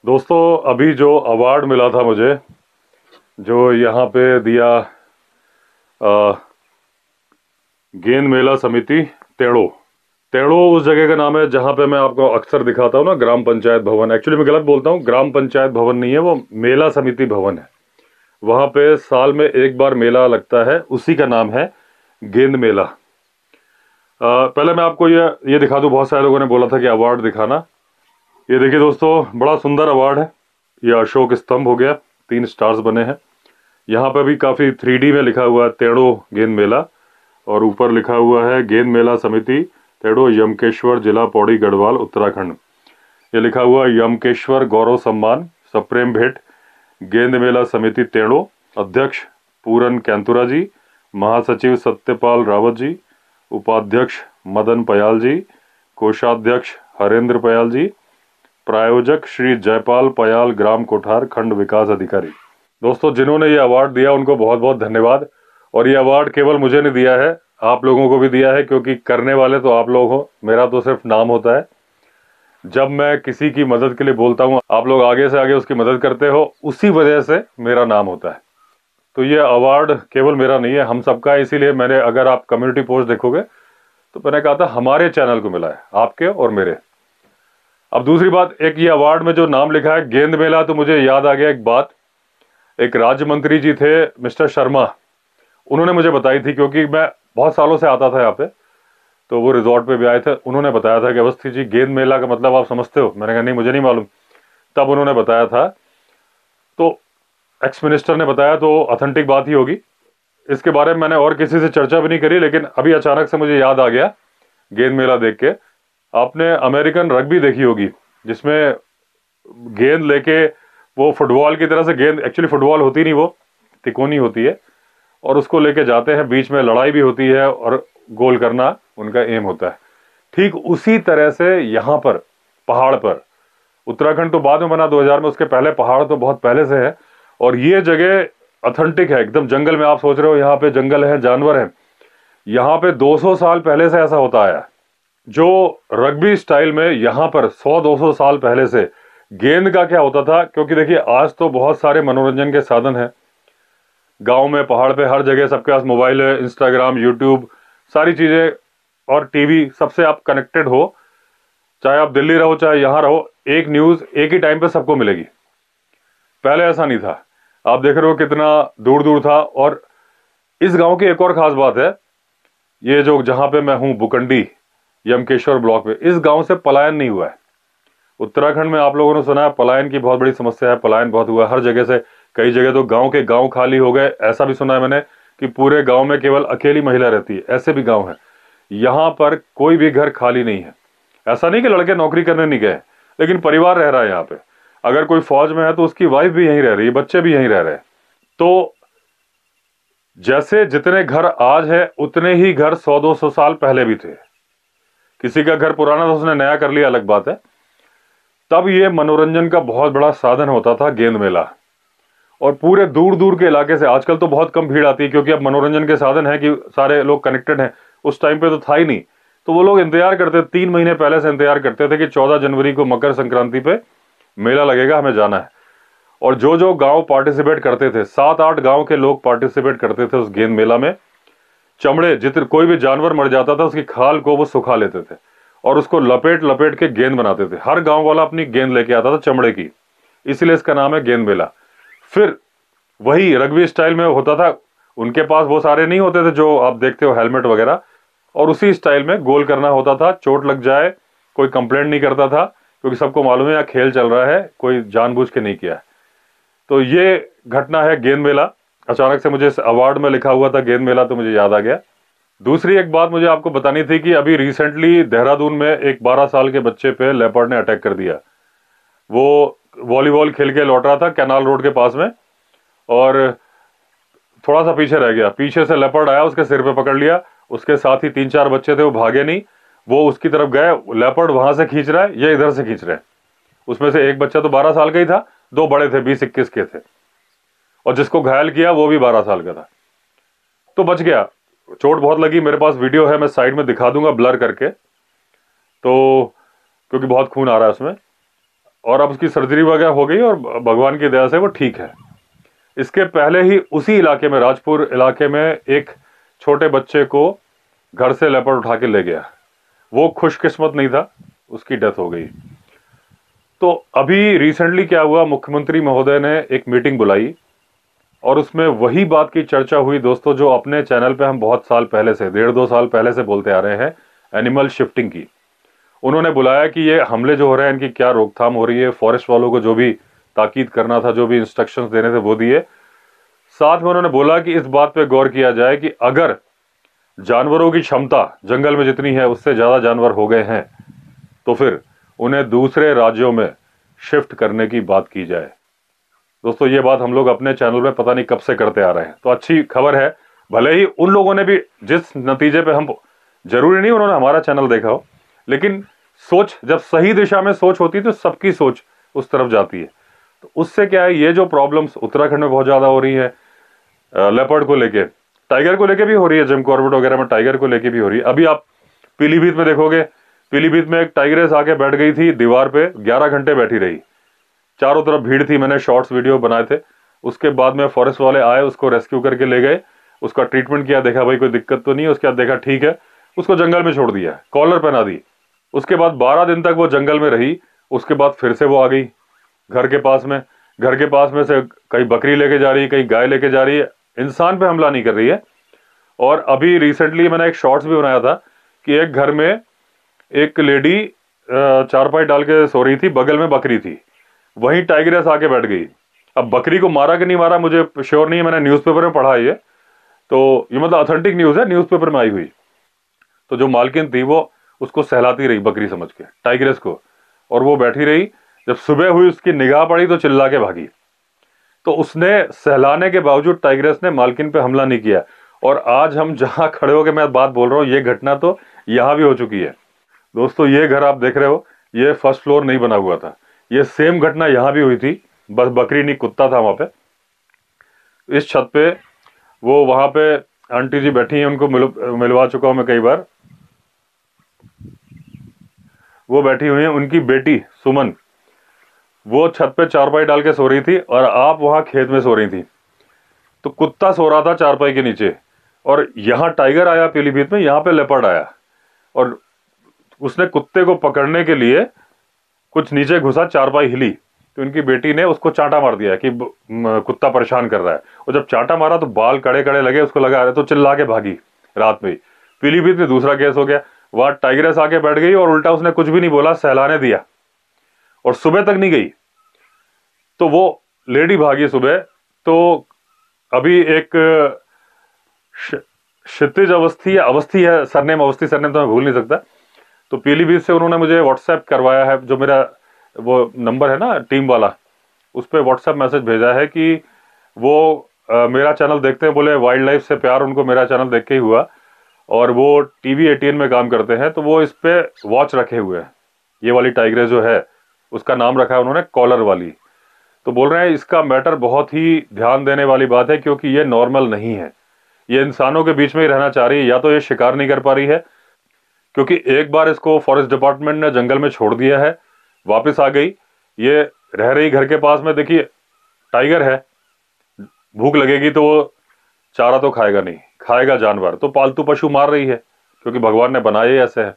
दोस्तों, अभी जो अवार्ड मिला था मुझे, जो यहाँ पे दिया गेंद मेला समिति टेढ़ो। टेढ़ो उस जगह का नाम है जहाँ पे मैं आपको अक्सर दिखाता हूँ ना, ग्राम पंचायत भवन। एक्चुअली मैं गलत बोलता हूँ, ग्राम पंचायत भवन नहीं है वो, मेला समिति भवन है। वहाँ पे साल में एक बार मेला लगता है, उसी का नाम है गेंद मेला। पहले मैं आपको ये दिखा दूँ। बहुत सारे लोगों ने बोला था कि अवार्ड दिखाना। ये देखिए दोस्तों, बड़ा सुंदर अवार्ड है। ये अशोक स्तंभ हो गया, 3 स्टार्स बने हैं। यहाँ पर भी काफ़ी 3D में लिखा हुआ है टेढ़ो गेंद मेला, और ऊपर लिखा हुआ है गेंद मेला समिति टेढ़ो, यमकेश्वर, जिला पौड़ी गढ़वाल, उत्तराखंड। ये लिखा हुआ यमकेश्वर गौरव सम्मान सप्रेम भेंट गेंद मेला समिति टेढ़ो, अध्यक्ष पूरन कैंतुरा जी, महासचिव सत्यपाल रावत जी, उपाध्यक्ष मदन पयाल जी, कोषाध्यक्ष हरेंद्र पयाल जी, प्रायोजक श्री जयपाल पयाल, ग्राम कोठार, खंड विकास अधिकारी। दोस्तों, जिन्होंने ये अवार्ड दिया उनको बहुत बहुत धन्यवाद। और ये अवार्ड केवल मुझे नहीं दिया है, आप लोगों को भी दिया है, क्योंकि करने वाले तो आप लोग हो, मेरा तो सिर्फ नाम होता है। जब मैं किसी की मदद के लिए बोलता हूँ, आप लोग आगे से आगे उसकी मदद करते हो, उसी वजह से मेरा नाम होता है। तो ये अवार्ड केवल मेरा नहीं है, हम सबका है। इसीलिए मैंने, अगर आप कम्युनिटी पोस्ट देखोगे तो मैंने कहा था हमारे चैनल को मिला है, आपके और मेरे। अब दूसरी बात, एक ये अवार्ड में जो नाम लिखा है गेंद मेला, तो मुझे याद आ गया एक बात। एक राज्य मंत्री जी थे, मिस्टर शर्मा, उन्होंने मुझे बताई थी, क्योंकि मैं बहुत सालों से आता था यहाँ पे, तो वो रिजॉर्ट पे भी आए थे। उन्होंने बताया था कि अवस्थी जी, गेंद मेला का मतलब आप समझते हो? मैंने कहा नहीं, मुझे नहीं मालूम। तब उन्होंने बताया था, तो एक्स मिनिस्टर ने बताया, तो ऑथेंटिक बात ही होगी। इसके बारे में मैंने और किसी से चर्चा भी नहीं करी, लेकिन अभी अचानक से मुझे याद आ गया गेंद मेला देख के। आपने अमेरिकन रग्बी देखी होगी, जिसमें गेंद लेके वो फुटबॉल की तरह से, गेंद एक्चुअली फुटबॉल होती नहीं, वो तिकोनी होती है, और उसको लेके जाते हैं, बीच में लड़ाई भी होती है और गोल करना उनका एम होता है। ठीक उसी तरह से यहाँ पर पहाड़ पर, उत्तराखंड तो बाद में बना 2000 में, उसके पहले पहाड़ तो बहुत पहले से है। और ये जगह ऑथेंटिक है, एकदम जंगल में। आप सोच रहे हो यहाँ पे जंगल है, जानवर है, यहाँ पे 200 साल पहले से ऐसा होता आया है। जो रग्बी स्टाइल में यहाँ पर 100-200 साल पहले से गेंद का क्या होता था, क्योंकि देखिए आज तो बहुत सारे मनोरंजन के साधन हैं गांव में, पहाड़ पे, हर जगह सबके पास मोबाइल है, इंस्टाग्राम, यूट्यूब, सारी चीज़ें, और टीवी, सबसे आप कनेक्टेड हो। चाहे आप दिल्ली रहो, चाहे यहाँ रहो, एक न्यूज़ एक ही टाइम पे सबको मिलेगी। पहले ऐसा नहीं था। आप देख रहे हो कितना दूर दूर था। और इस गांव की एक और ख़ास बात है, ये जो जहाँ पे मैं हूँ, बुकंडी यमकेश्वर ब्लॉक में, इस गांव से पलायन नहीं हुआ है। उत्तराखंड में आप लोगों ने सुना है पलायन की बहुत बड़ी समस्या है, पलायन बहुत हुआ है हर जगह से। कई जगह तो गांव के गांव खाली हो गए। ऐसा भी सुना है मैंने कि पूरे गांव में केवल अकेली महिला रहती है, ऐसे भी गांव हैं। यहाँ पर कोई भी घर खाली नहीं है। ऐसा नहीं कि लड़के नौकरी करने नहीं गए, लेकिन परिवार रह रहा है यहाँ पे। अगर कोई फौज में है तो उसकी वाइफ भी यहीं रह रही है, बच्चे भी यहीं रह रहे हैं। तो जैसे जितने घर आज है, उतने ही घर 100-200 साल पहले भी थे। किसी का घर पुराना तो उसने नया कर लिया, अलग बात है। तब ये मनोरंजन का बहुत बड़ा साधन होता था गेंद मेला। और पूरे दूर दूर के इलाके से, आजकल तो बहुत कम भीड़ आती है, क्योंकि अब मनोरंजन के साधन है कि सारे लोग कनेक्टेड हैं। उस टाइम पे तो था ही नहीं। तो वो लोग इंतजार करते, 3 महीने पहले से इंतजार करते थे कि 14 जनवरी को मकर संक्रांति पे मेला लगेगा, हमें जाना है। और जो जो गांव पार्टिसिपेट करते थे, 7-8 गांव के लोग पार्टिसिपेट करते थे उस गेंद मेला में। चमड़े, जितने कोई भी जानवर मर जाता था, उसकी खाल को वो सुखा लेते थे और उसको लपेट लपेट के गेंद बनाते थे। हर गांव वाला अपनी गेंद लेके आता था चमड़े की, इसलिए इसका नाम है गेंद मेला। फिर वही रग्बी स्टाइल में होता था। उनके पास वो सारे नहीं होते थे जो आप देखते हो, हेलमेट वगैरह, और उसी स्टाइल में गोल करना होता था। चोट लग जाए कोई कंप्लेंट नहीं करता था, क्योंकि सबको मालूम है यहाँ खेल चल रहा है, कोई जानबूझ के नहीं किया है। तो ये घटना है गेंद मेला। अचानक से मुझे इस अवार्ड में लिखा हुआ था गेंद मेला, तो मुझे याद आ गया। दूसरी एक बात मुझे आपको बतानी थी कि अभी रिसेंटली देहरादून में एक 12 साल के बच्चे पे लेपर्ड ने अटैक कर दिया। वो वॉलीबॉल खेल के लौट रहा था कैनाल रोड के पास में, और थोड़ा सा पीछे रह गया। पीछे से लेपर्ड आया, उसके सिर पे पकड़ लिया। उसके साथ ही 3-4 बच्चे थे, वो भागे नहीं, वो उसकी तरफ गए। लेपर्ड वहां से खींच रहा है, ये इधर से खींच रहे हैं। उसमें से एक बच्चा तो 12 साल का ही था, 2 बड़े थे, 20-21 के थे, और जिसको घायल किया वो भी 12 साल का था। तो बच गया। चोट बहुत लगी। मेरे पास वीडियो है, मैं साइड में दिखा दूंगा ब्लर करके, तो क्योंकि बहुत खून आ रहा है उसमें। और अब उसकी सर्जरी वगैरह हो गई और भगवान की दया से वो ठीक है। इसके पहले ही उसी इलाके में, राजपुर इलाके में, एक छोटे बच्चे को घर से लेपर्ड उठा के ले गया। वो खुशकिस्मत नहीं था, उसकी डेथ हो गई। तो अभी रिसेंटली क्या हुआ, मुख्यमंत्री महोदय ने एक मीटिंग बुलाई और उसमें वही बात की चर्चा हुई दोस्तों, जो अपने चैनल पे हम बहुत साल पहले से, 1.5-2 साल पहले से बोलते आ रहे हैं, एनिमल शिफ्टिंग की। उन्होंने बुलाया कि ये हमले जो हो रहे हैं इनकी क्या रोकथाम हो रही है, फॉरेस्ट वालों को जो भी ताकीद करना था, जो भी इंस्ट्रक्शंस देने थे वो दिए। साथ में उन्होंने बोला कि इस बात पे गौर किया जाए कि अगर जानवरों की क्षमता जंगल में जितनी है उससे ज़्यादा जानवर हो गए हैं तो फिर उन्हें दूसरे राज्यों में शिफ्ट करने की बात की जाए। दोस्तों ये बात हम लोग अपने चैनल में पता नहीं कब से करते आ रहे हैं, तो अच्छी खबर है। भले ही उन लोगों ने भी जिस नतीजे पे, हम जरूरी नहीं उन्होंने हमारा चैनल देखा हो, लेकिन सोच जब सही दिशा में सोच होती है तो सबकी सोच उस तरफ जाती है। तो उससे क्या है, ये जो प्रॉब्लम्स उत्तराखंड में बहुत ज़्यादा हो रही है, लेपर्ड को लेके, टाइगर को लेके भी हो रही है, जिम कॉर्बेट वगैरह में टाइगर को लेके भी हो रही है। अभी आप पीलीभीत में देखोगे, पीलीभीत में एक टाइग्रेस आके बैठ गई थी दीवार पे, 11 घंटे बैठी रही, चारों तरफ भीड़ थी, मैंने शॉर्ट्स वीडियो बनाए थे। उसके बाद में फॉरेस्ट वाले आए, उसको रेस्क्यू करके ले गए, उसका ट्रीटमेंट किया, देखा भाई कोई दिक्कत तो नहीं है, उसके बाद देखा ठीक है, उसको जंगल में छोड़ दिया, कॉलर पहना दी। उसके बाद 12 दिन तक वो जंगल में रही। उसके बाद फिर से वो आ गई घर के पास में, घर के पास में से कहीं बकरी लेके जा रही है, कहीं गाय लेके जा रही है, इंसान पे हमला नहीं कर रही है। और अभी रिसेंटली मैंने एक शॉर्ट्स भी बनाया था कि एक घर में एक लेडी चारपाई डाल के सो रही थी, बगल में बकरी थी, वहीं टाइग्रेस आके बैठ गई। अब बकरी को मारा कि नहीं मारा मुझे श्योर नहीं है, मैंने न्यूज़पेपर में पढ़ा है ये, तो ये मतलब ऑथेंटिक न्यूज़ है, न्यूज़पेपर में आई हुई। तो जो मालकिन थी वो उसको सहलाती रही बकरी समझ के, टाइग्रेस को, और वो बैठी रही। जब सुबह हुई उसकी निगाह पड़ी तो चिल्ला के भागी। तो उसने सहलाने के बावजूद टाइग्रेस ने मालकिन पे हमला नहीं किया। और आज हम जहां खड़े होकर मैं बात बोल रहा हूँ, ये घटना तो यहाँ भी हो चुकी है दोस्तों। ये घर आप देख रहे हो, ये फर्स्ट फ्लोर नहीं बना हुआ था, ये सेम घटना यहाँ भी हुई थी, बस बकरी नहीं कुत्ता था वहां पे। इस छत पे वो वहां पे आंटी जी बैठी हैं, उनको मिलवा चुका हूं मैं कई बार। वो बैठी हुई है, उनकी बेटी सुमन, वो छत पे चारपाई डाल के सो रही थी और आप वहां खेत में सो रही थी। तो कुत्ता सो रहा था चारपाई के नीचे, और यहाँ टाइगर आया पीलीभीत में, यहाँ पे लेपर्ड आया और उसने कुत्ते को पकड़ने के लिए कुछ नीचे घुसा, चारपाई हिली तो उनकी बेटी ने उसको चांटा मार दिया कि कुत्ता परेशान कर रहा है। और जब चांटा मारा तो बाल कड़े कड़े लगे, उसको लगा रहे, तो चिल्ला के भागी रात में ही। पीलीभीत में दूसरा केस हो गया, वहां टाइग्रेस आके बैठ गई और उल्टा उसने कुछ भी नहीं बोला, सहलाने दिया और सुबह तक नहीं गई। तो वो लेडी भागी सुबह। तो अभी एक क्षितिज अवस्थी या अवस्थी है सरनेम, अवस्थी सरनेम तो मैं भूल नहीं सकता। तो पीलीभीत से उन्होंने मुझे व्हाट्सएप करवाया है, जो मेरा वो नंबर है ना टीम वाला, उस पर व्हाट्सएप मैसेज भेजा है कि वो मेरा चैनल देखते हैं, बोले वाइल्ड लाइफ से प्यार उनको मेरा चैनल देख के ही हुआ, और वो टीवी 18 में काम करते हैं, तो वो इस पे वॉच रखे हुए हैं। ये वाली टाइग्रेस जो है उसका नाम रखा है उन्होंने कॉलर वाली। तो बोल रहे हैं इसका मैटर बहुत ही ध्यान देने वाली बात है, क्योंकि ये नॉर्मल नहीं है, ये इंसानों के बीच में ही रहना चाह रही है, या तो ये शिकार नहीं कर पा रही है, क्योंकि एक बार इसको फॉरेस्ट डिपार्टमेंट ने जंगल में छोड़ दिया है, वापस आ गई, ये रह रही घर के पास में। देखिए टाइगर है, भूख लगेगी तो वो चारा तो खाएगा नहीं, खाएगा जानवर, तो पालतू पशु मार रही है, क्योंकि भगवान ने बनाए ही ऐसे है।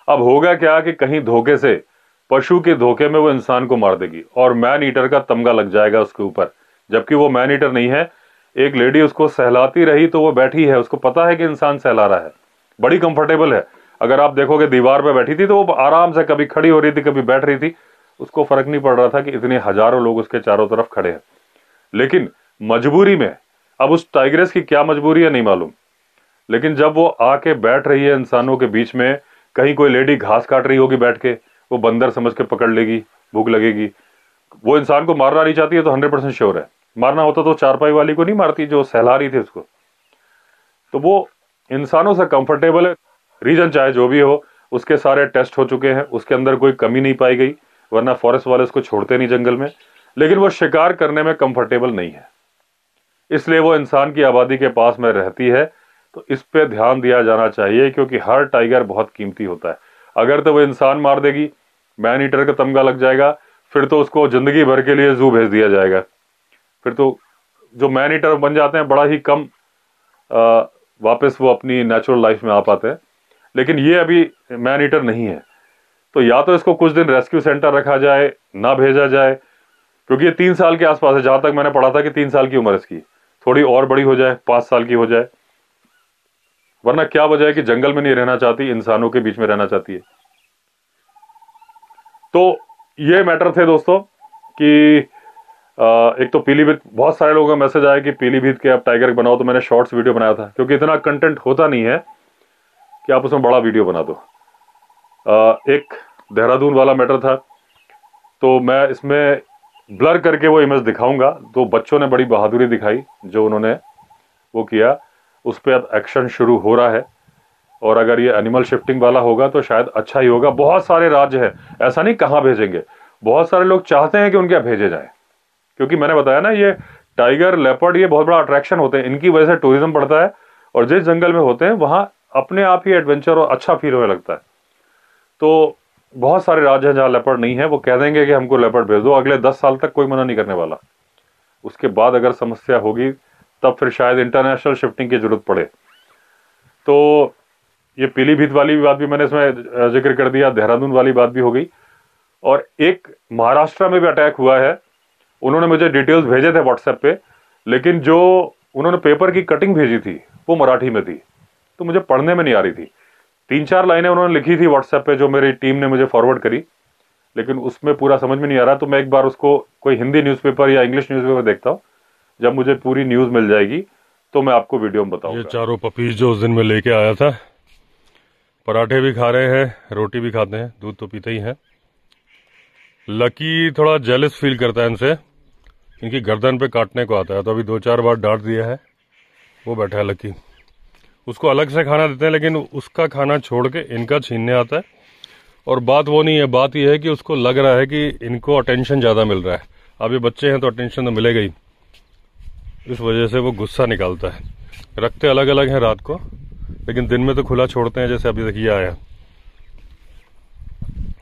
अब होगा क्या कि कहीं धोखे से, पशु के धोखे में वो इंसान को मार देगी और मैन ईटर का तमगा लग जाएगा उसके ऊपर, जबकि वो मैन ईटर नहीं है। एक लेडी उसको सहलाती रही तो वो बैठी है, उसको पता है कि इंसान सहला रहा है, बड़ी कंफर्टेबल है। अगर आप देखोगे दीवार पे बैठी थी तो वो आराम से कभी खड़ी हो रही थी, कभी बैठ रही थी, उसको फर्क नहीं पड़ रहा था कि इतने हजारों लोग उसके चारों तरफ खड़े हैं। लेकिन मजबूरी में, अब उस टाइग्रेस की क्या मजबूरी है नहीं मालूम, लेकिन जब वो आके बैठ रही है इंसानों के बीच में, कहीं कोई लेडी घास काट रही होगी बैठ के, वो बंदर समझ के पकड़ लेगी, भूख लगेगी। वो इंसान को मारना नहीं चाहती है तो 100% श्योर है, मारना होता तो चारपाई वाली को नहीं मारती जो सहला रही थी उसको। तो वो इंसानों से कंफर्टेबल है, रीजन चाहे जो भी हो, उसके सारे टेस्ट हो चुके हैं, उसके अंदर कोई कमी नहीं पाई गई, वरना फॉरेस्ट वाले उसको छोड़ते नहीं जंगल में। लेकिन वो शिकार करने में कंफर्टेबल नहीं है, इसलिए वो इंसान की आबादी के पास में रहती है। तो इस पे ध्यान दिया जाना चाहिए, क्योंकि हर टाइगर बहुत कीमती होता है। अगर तो वो इंसान मार देगी, मैन ईटर का तमगा लग जाएगा, फिर तो उसको जिंदगी भर के लिए जू भेज दिया जाएगा। फिर तो जो मैन ईटर बन जाते हैं बड़ा ही कम वापस वो अपनी नेचुरल लाइफ में आ पाते हैं, लेकिन ये अभी मैन ईटर नहीं है। तो या तो इसको कुछ दिन रेस्क्यू सेंटर रखा जाए, ना भेजा जाए, क्योंकि ये 3 साल के आसपास है। जहां तक मैंने पढ़ा था कि 3 साल की उम्र इसकी, थोड़ी और बड़ी हो जाए, 5 साल की हो जाए, वरना क्या वजह है कि जंगल में नहीं रहना चाहती, इंसानों के बीच में रहना चाहती है। तो ये मैटर थे दोस्तों कि एक तो पीलीभीत, बहुत सारे लोगों का मैसेज आया कि पीलीभीत के आप टाइगर बनाओ, तो मैंने शॉर्ट्स वीडियो बनाया था, क्योंकि इतना कंटेंट होता नहीं है कि आप उसमें बड़ा वीडियो बना दो। एक देहरादून वाला मैटर था, तो मैं इसमें ब्लर करके वो इमेज दिखाऊंगा। तो बच्चों ने बड़ी बहादुरी दिखाई, जो उन्होंने वो किया, उस पर अब एक्शन शुरू हो रहा है। और अगर ये एनिमल शिफ्टिंग वाला होगा तो शायद अच्छा ही होगा। बहुत सारे राज्य हैं, ऐसा नहीं कहाँ भेजेंगे, बहुत सारे लोग चाहते हैं कि उनके यहाँ भेजे जाए, क्योंकि मैंने बताया ना, ये टाइगर, लेपर्ड, ये बहुत बड़ा अट्रैक्शन होते हैं, इनकी वजह से टूरिज्म बढ़ता है। और जिस जंगल में होते हैं वहाँ अपने आप ही एडवेंचर और अच्छा फील होने लगता है। तो बहुत सारे राज्य हैं जहाँ लेपर्ड नहीं है, वो कह देंगे कि हमको लेपर्ड भेज दो, अगले 10 साल तक कोई मना नहीं करने वाला। उसके बाद अगर समस्या होगी तब फिर शायद इंटरनेशनल शिफ्टिंग की जरूरत पड़े। तो ये पीलीभीत वाली बात भी मैंने इसमें जिक्र कर दिया, देहरादून वाली बात भी हो गई। और एक महाराष्ट्र में भी अटैक हुआ है। उन्होंने मुझे डिटेल्स भेजे थे व्हाट्सएप पे, लेकिन जो उन्होंने पेपर की कटिंग भेजी थी वो मराठी में थी, तो मुझे पढ़ने में नहीं आ रही थी। 3-4 लाइनें उन्होंने लिखी थी व्हाट्सएप पे, जो मेरी टीम ने मुझे फॉरवर्ड करी, लेकिन उसमें पूरा समझ में नहीं आ रहा। तो मैं एक बार उसको कोई हिंदी न्यूज़पेपर या इंग्लिश न्यूज़पेपर देखता हूँ, जब मुझे पूरी न्यूज़ मिल जाएगी तो मैं आपको वीडियो में बताऊंगा। ये चारों पपीज जो उस दिन में लेके आया था, पराठे भी खा रहे हैं, रोटी भी खाते हैं, दूध तो पीते ही हैं। लकी थोड़ा जेलस फील करता है इनसे, इनकी गर्दन पे काटने को आता है, तो अभी 2-4 बार डांट दिया है। वो बैठा है लकी, उसको अलग से खाना देते हैं, लेकिन उसका खाना छोड़ के इनका छीनने आता है। और बात वो नहीं है, बात यह है कि उसको लग रहा है कि इनको अटेंशन ज़्यादा मिल रहा है। अब ये बच्चे हैं तो अटेंशन तो मिलेगा ही, इस वजह से वो गुस्सा निकालता है। रखते अलग अलग हैं रात को, लेकिन दिन में तो खुला छोड़ते हैं, जैसे अभी तक ये आया।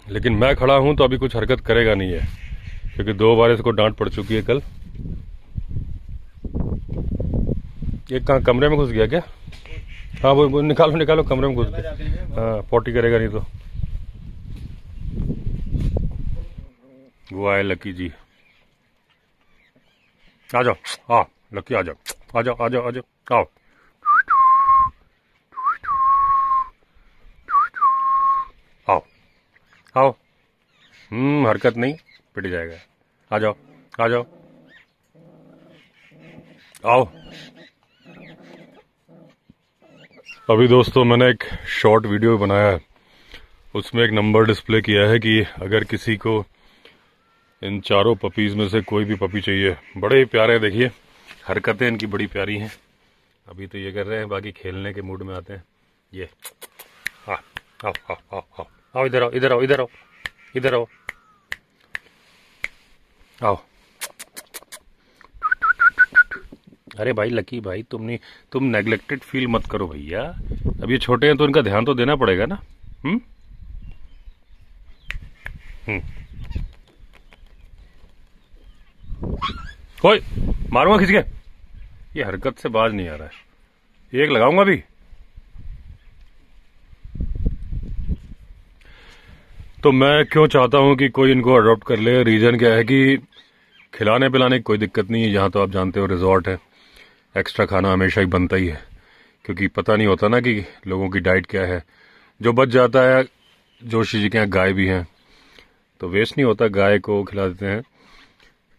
लेकिन मैं खड़ा हूं तो अभी कुछ हरकत करेगा नहीं है, क्योंकि 2 बार इसको डांट पड़ चुकी है कल। ये कहाँ कमरे में घुस गया क्या? हाँ वो निकालो निकालो, कमरे में घुस गया। हाँ, पॉटी करेगा नहीं तो। वो आए लकी जी, आ जाओ। हाँ लकी आ जाओ, आ जाओ, आ जाओ, आ जाओ, आओ। आओ आओ, हरकत नहीं, पिट जाएगा। आ जाओ, आ जाओ, आओ। अभी दोस्तों मैंने एक शॉर्ट वीडियो बनाया है, उसमें एक नंबर डिस्प्ले किया है कि अगर किसी को इन चारों पपीज में से कोई भी पपी चाहिए। बड़े ही प्यारे, देखिए हरकतें इनकी बड़ी प्यारी हैं। अभी तो ये कर रहे हैं, बाकी खेलने के मूड में आते हैं ये। आओ आओ आओ आओ आओ, आओ इधर आओ, इधर आओ, इधर आओ, इधर आओ, आओ। अरे भाई लकी भाई, तुम नेग्लेक्टेड फील मत करो भैया। अब ये छोटे हैं तो इनका ध्यान तो देना पड़ेगा ना। कोई मारूंगा खींच के। ये हरकत से बाज नहीं आ रहा है, एक लगाऊंगा भी। तो मैं क्यों चाहता हूं कि कोई इनको अडॉप्ट कर ले। रीजन क्या है कि खिलाने पिलाने की कोई दिक्कत नहीं है, यहाँ तो आप जानते हो रिजॉर्ट है, एक्स्ट्रा खाना हमेशा ही बनता ही है, क्योंकि पता नहीं होता ना कि लोगों की डाइट क्या है। जो बच जाता है, जोशी जी के यहाँ गाय भी हैं तो वेस्ट नहीं होता, गाय को खिला देते हैं।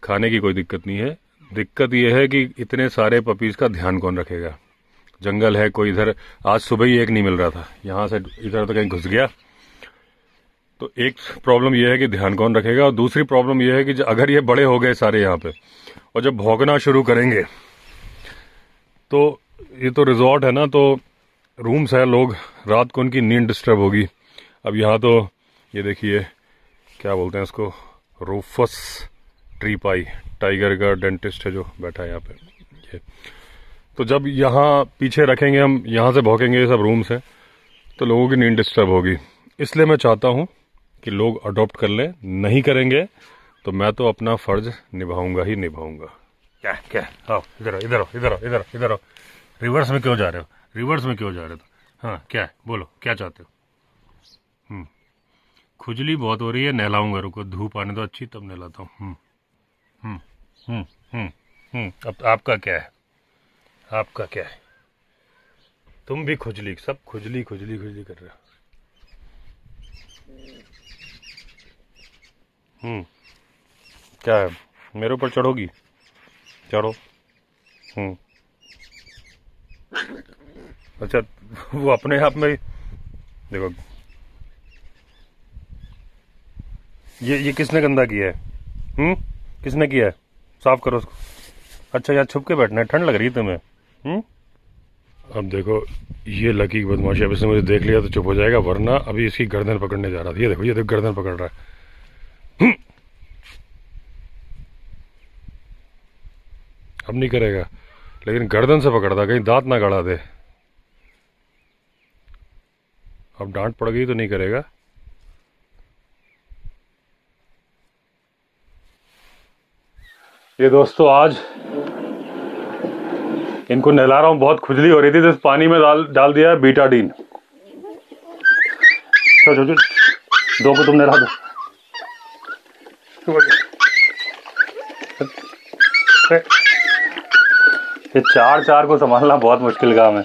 खाने की कोई दिक्कत नहीं है। दिक्कत यह है कि इतने सारे पपीज का ध्यान कौन रखेगा। जंगल है, कोई इधर आज सुबह ही एक नहीं मिल रहा था, यहाँ से इधर तो कहीं घुस गया। तो एक प्रॉब्लम यह है कि ध्यान कौन रखेगा, और दूसरी प्रॉब्लम यह है कि अगर ये बड़े हो गए सारे यहाँ पे और जब भौंकना शुरू करेंगे, तो ये तो रिजॉर्ट है ना, तो रूम्स है, लोग रात को उनकी नींद डिस्टर्ब होगी। अब यहाँ तो ये देखिए क्या बोलते हैं इसको, रूफस ट्रीपाई, टाइगर का डेंटिस्ट है जो बैठा है यहाँ पे ये। तो जब यहाँ पीछे रखेंगे हम, यहाँ से भौंकेंगे, ये सब रूम्स हैं, तो लोगों की नींद डिस्टर्ब होगी। इसलिए मैं चाहता हूँ कि लोग अडॉप्ट कर लें। नहीं करेंगे तो मैं तो अपना फर्ज निभाऊंगा ही निभाऊंगा। क्या क्या, आओ इधर इधर इधर इधर इधर। रिवर्स में क्यों जा रहे हो, रिवर्स में क्यों जा रहे हो? हाँ क्या है, बोलो क्या चाहते हो? खुजली बहुत हो रही है, नहलाऊंगा, रुको धूप आने दो अच्छी तब नहलाता हूँ। अब आपका क्या है, आपका क्या है? तुम भी खुजली, सब खुजली खुजली खुजली कर रहे हो। क्या है, मेरे ऊपर चढ़ोगी? चढ़ो। अच्छा, वो अपने आप में देखो, ये किसने गंदा किया है? किसने किया है? साफ करो उसको। अच्छा, यहाँ छुप के बैठना है, ठंड लग रही है तुम्हें? अब देखो ये लकी बदमाशी, अब इसने मुझे देख लिया तो चुप हो जाएगा, वरना अभी इसकी गर्दन पकड़ने जा रहा था। ये देखो, ये देखो गर्दन पकड़ रहा है। अब नहीं करेगा, लेकिन गर्दन से पकड़ता, कहीं दांत ना गड़ा दे। अब डांट पड़ गई तो नहीं करेगा। ये दोस्तों आज इनको नहला रहा हूँ, बहुत खुजली हो रही थी तो इस पानी में डाल दिया है बीटाडीन। चलो दो को तुम नहला दो। ये चार को संभालना बहुत मुश्किल काम है।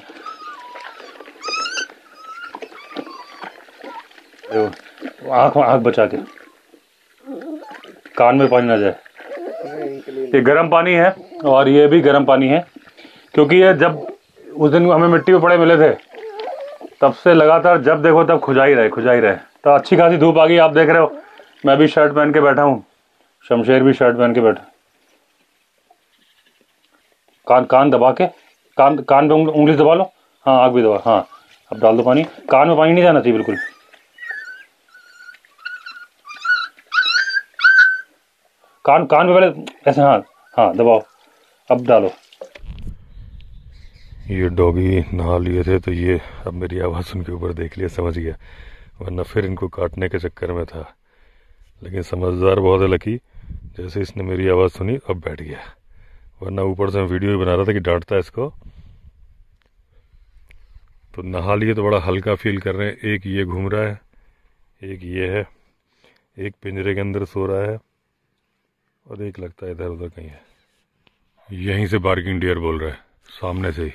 आँख बचा के, कान में पानी ना जाए। ये गर्म पानी है और ये भी गर्म पानी है, क्योंकि ये जब उस दिन हमें मिट्टी पे पड़े मिले थे तब से लगातार जब देखो तब खुजाई रहे। तो अच्छी खासी धूप आ गई, आप देख रहे हो। मैं भी शर्ट पहन के बैठा हूँ, शमशेर भी शर्ट पहन के बैठा। कान दबा के, कान पे उंगली दबा लो। हाँ आग भी दबा। हाँ अब डाल दो पानी, कान में पानी नहीं जाना चाहिए बिल्कुल। कान पे पहले ऐसे, हाँ दबाओ, अब डालो। ये डॉगी नहा लिए थे तो ये अब मेरी आवाज़ सुन के ऊपर देख लिया, समझ गया, वरना फिर इनको काटने के चक्कर में था। लेकिन समझदार बहुत है लकी, जैसे इसने मेरी आवाज़ सुनी अब बैठ गया, वरना ऊपर से मैं वीडियो ही बना रहा था कि डांटता है इसको। तो नहा लिए तो बड़ा हल्का फील कर रहे हैं। एक ये घूम रहा है, एक ये है, एक पिंजरे के अंदर सो रहा है और एक लगता है इधर उधर कहीं है। यहीं से बार्किंग डियर बोल रहा है, सामने से ही।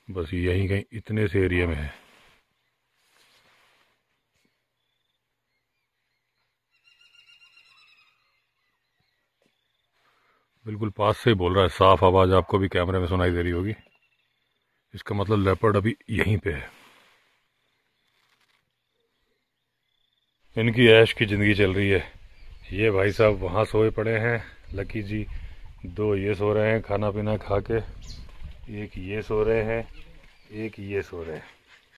बस यहीं कहीं इतने से एरिया में है। बिल्कुल पास से ही बोल रहा है, साफ आवाज़ आपको भी कैमरे में सुनाई दे रही होगी। इसका मतलब लेपर्ड अभी यहीं पे है। इनकी ऐश की ज़िंदगी चल रही है। ये भाई साहब वहाँ सोए पड़े हैं, लकी जी, दो ये सो रहे हैं खाना पीना खा के, एक ये सो रहे हैं, एक ये सो रहे हैं।